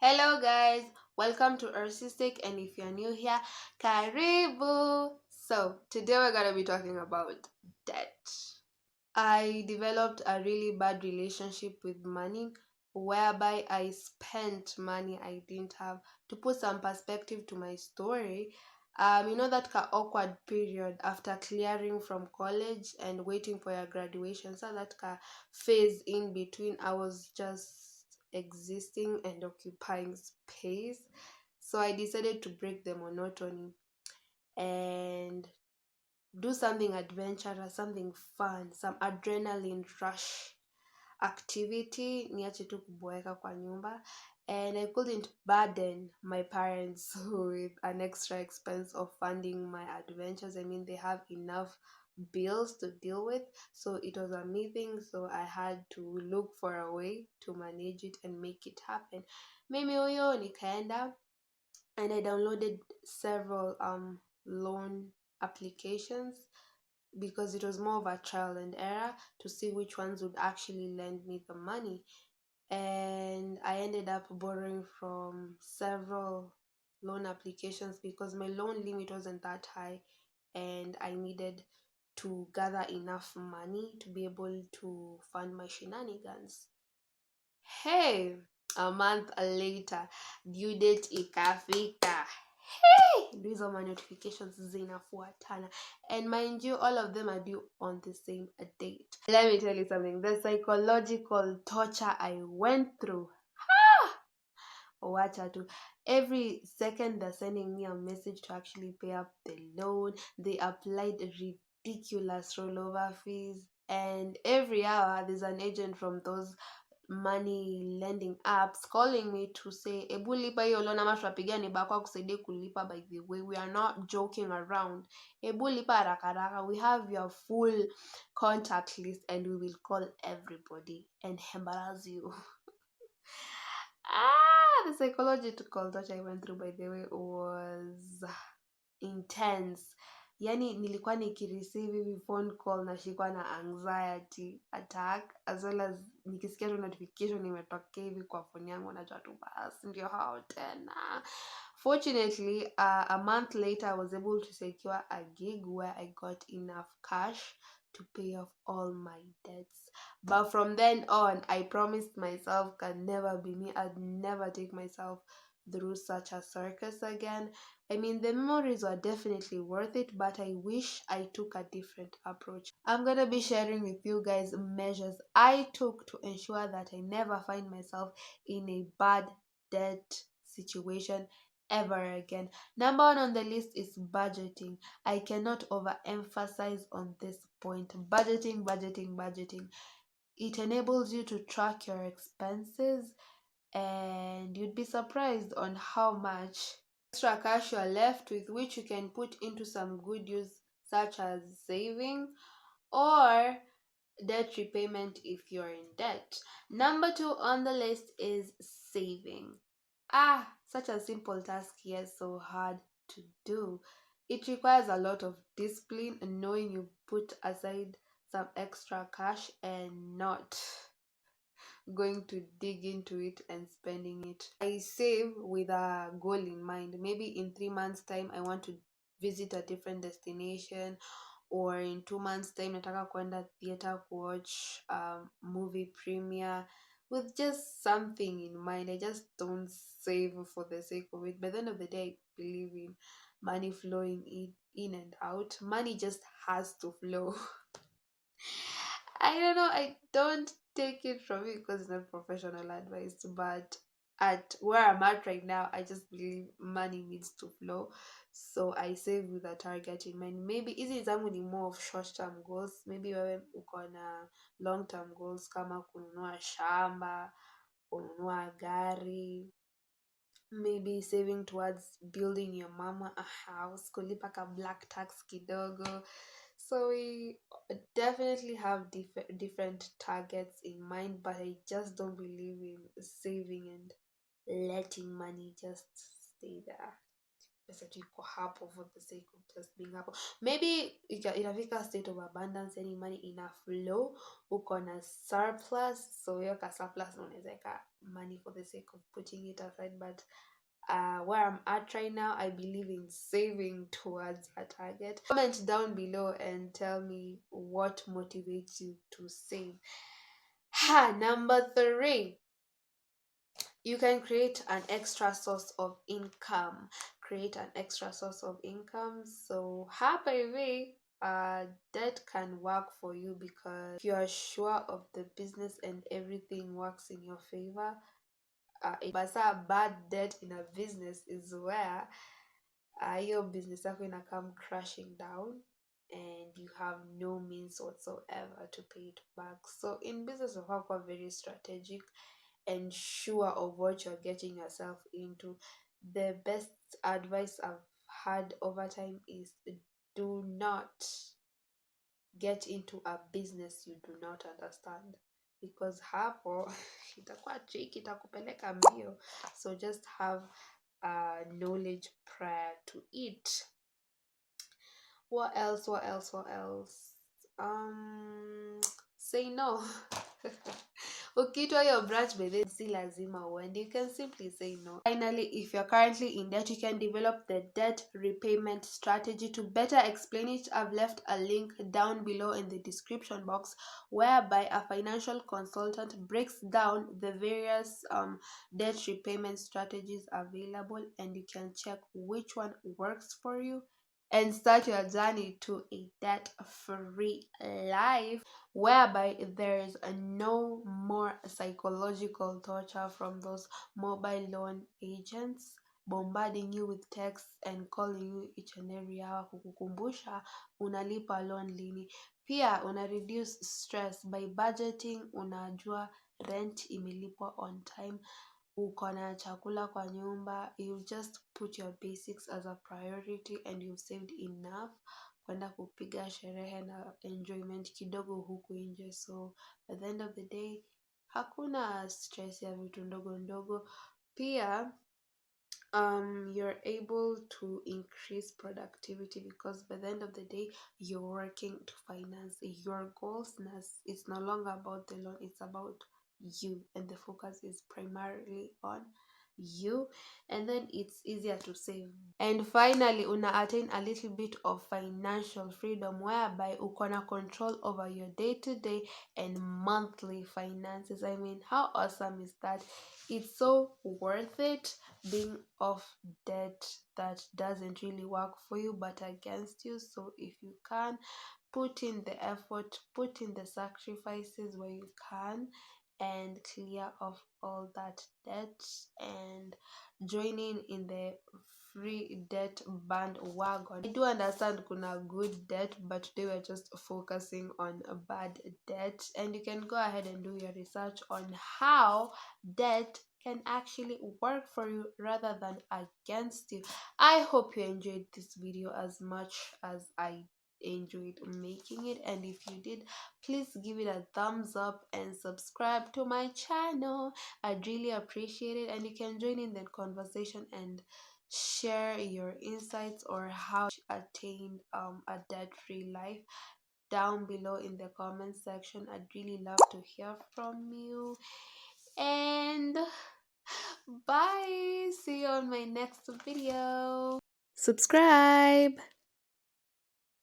Hello guys, welcome to Artistic, and if you're new here, karibu. So today we're gonna be talking about debt. I developed a really bad relationship with money whereby I spent money I didn't have. To put some perspective to my story, that awkward period after clearing from college and waiting for your graduation. So that phase in between, I was just existing and occupying space. So I decided to break the monotony and do something adventurous, something fun, some adrenaline rush activity, niache tu kuboeka kwa nyumba. And I couldn't burden my parents with an extra expense of funding my adventures. I mean, they have enough bills to deal with, so it was a meeting, so I had to look for a way to manage it and make it happen. Mimi huyo nikaenda and I downloaded several loan applications because it was more of a trial and error to see which ones would actually lend me the money. And I ended up borrowing from several loan applications because my loan limit wasn't that high and I needed to gather enough money to be able to fund my shenanigans. Hey, a month later, due date ikafika. Hey, hizo ma notifications zinafuatana, and mind you, all of them are due on the same date. Let me tell you something, the psychological torture I went through. Wacha tu, every second they're sending me a message to actually pay up the loan. They applied ridiculous rollover fees, and every hour there's an agent from those money lending apps calling me to say ebu lipa hiyo loan ama tunapigia neighbor yako akusaidie kulipa. By the way, we are not joking around. Ebu lipa haraka haraka, we have your full contact list and we will call everybody and embarrass you. The psychological touch I went through, by the way, was intense. Yani nilikuwa nikireceive hivi phone call nashikwa na anxiety attack, as well as nikisikia tu notification imetokea hivi kwa phone yangu najua tu basi ndio hao tena. Fortunately, a month later I was able to secure a gig where I got enough cash to pay off all my debts. But from then on, I promised myself can never be me. I'd never take myself through such a circus again. I mean, the memories were definitely worth it, but I wish I took a different approach. I'm gonna be sharing with you guys measures I took to ensure that I never find myself in a bad debt situation ever again. Number one on the list is budgeting. I cannot overemphasize on this point. Budgeting, budgeting, budgeting. It enables you to track your expenses, and you'd be surprised on how much extra cash you're left with, which you can put into some good use, such as saving or debt repayment if you're in debt. Number two on the list is saving. Such a simple task, yet so hard to do. It requires a lot of discipline and knowing you put aside some extra cash and not going to dig into it and spending it. I save with a goal in mind. Maybe in 3 months' time, I want to visit a different destination, or in 2 months' time, nataka kwenda theater to watch movie premiere with just something in mind. I just don't save for the sake of it. By the end of the day, I believe in money flowing in and out. Money just has to flow. I don't know, I don't take it from you because it's not professional advice, but at where I'm at right now, I just believe money needs to flow. So I save with a target in mind. Maybe hizi zangu ni more of short term goals. Maybe wewe uko na long term goals kama kununua shamba, kununua gari, maybe saving towards building your mama a house, kulipa ka black tax kidogo. So we definitely have different targets in mind, but I just don't believe in saving and letting money just stay there. Pesa tu iko hapo for the sake of just being hapo. Maybe itafika state of abundance, any money ina flow, uko na surplus, so hiyo ka surplus unaweza money for the sake of putting it aside. But where I'm at right now, I believe in saving towards a target. Comment down below and tell me what motivates you to save. Number three, you can create an extra source of income. Create an extra source of income. So, by the way, that can work for you, because if you are sure of the business and everything works in your favor, but a bad debt in a business is where your business yako ina come crashing down and you have no means whatsoever to pay it back. So in business, you have to be very strategic and sure of what you're getting yourself into. The best advice I've had over time is, do not get into a business you do not understand, because hapo itakuwa tricky, itakupeleka mbio. So just have knowledge prior to it. What else? What else? What else? Say no. Ukitwa your branch by then, si lazima uende. You can simply say no. Finally, if you're currently in debt, you can develop the debt repayment strategy. To better explain it, I've left a link down below in the description box, whereby a financial consultant breaks down the various debt repayment strategies available, and you can check which one works for you and start your journey to a debt-free life, whereby there is no more psychological torture from those mobile loan agents bombarding you with texts and calling you each and every hour kukukumbusha unalipa loan lini. Pia una reduce stress by budgeting. Unajua rent imelipwa on time, uko na chakula kwa nyumba. You just put your basics as a priority and you've saved enough kwenda kupiga sherehe na enjoyment kidogo huku nje. So at the end of the day, hakuna stress ya vitu ndogo ndogo. Pia you're able to increase productivity, because by the end of the day, you're working to finance your goals. It's no longer about the loan, it's about you, and the focus is primarily on you, and then it's easier to save. And finally, una attain a little bit of financial freedom, whereby ukona control over your day-to-day and monthly finances. I mean, how awesome is that? It's so worth it being off debt that doesn't really work for you but against you. So if you can, put in the effort, put in the sacrifices where you can, and clear off all that debt and join in the free debt bandwagon. I do understand kuna good debt, but today we're just focusing on a bad debt, and you can go ahead and do your research on how debt can actually work for you rather than against you. I hope you enjoyed this video as much as I enjoyed making it, and if you did, please give it a thumbs up and subscribe to my channel. I'd really appreciate it, and you can join in the conversation and share your insights or how you attained a debt-free life down below in the comment section. I'd really love to hear from you, and bye. See you on my next video. Subscribe.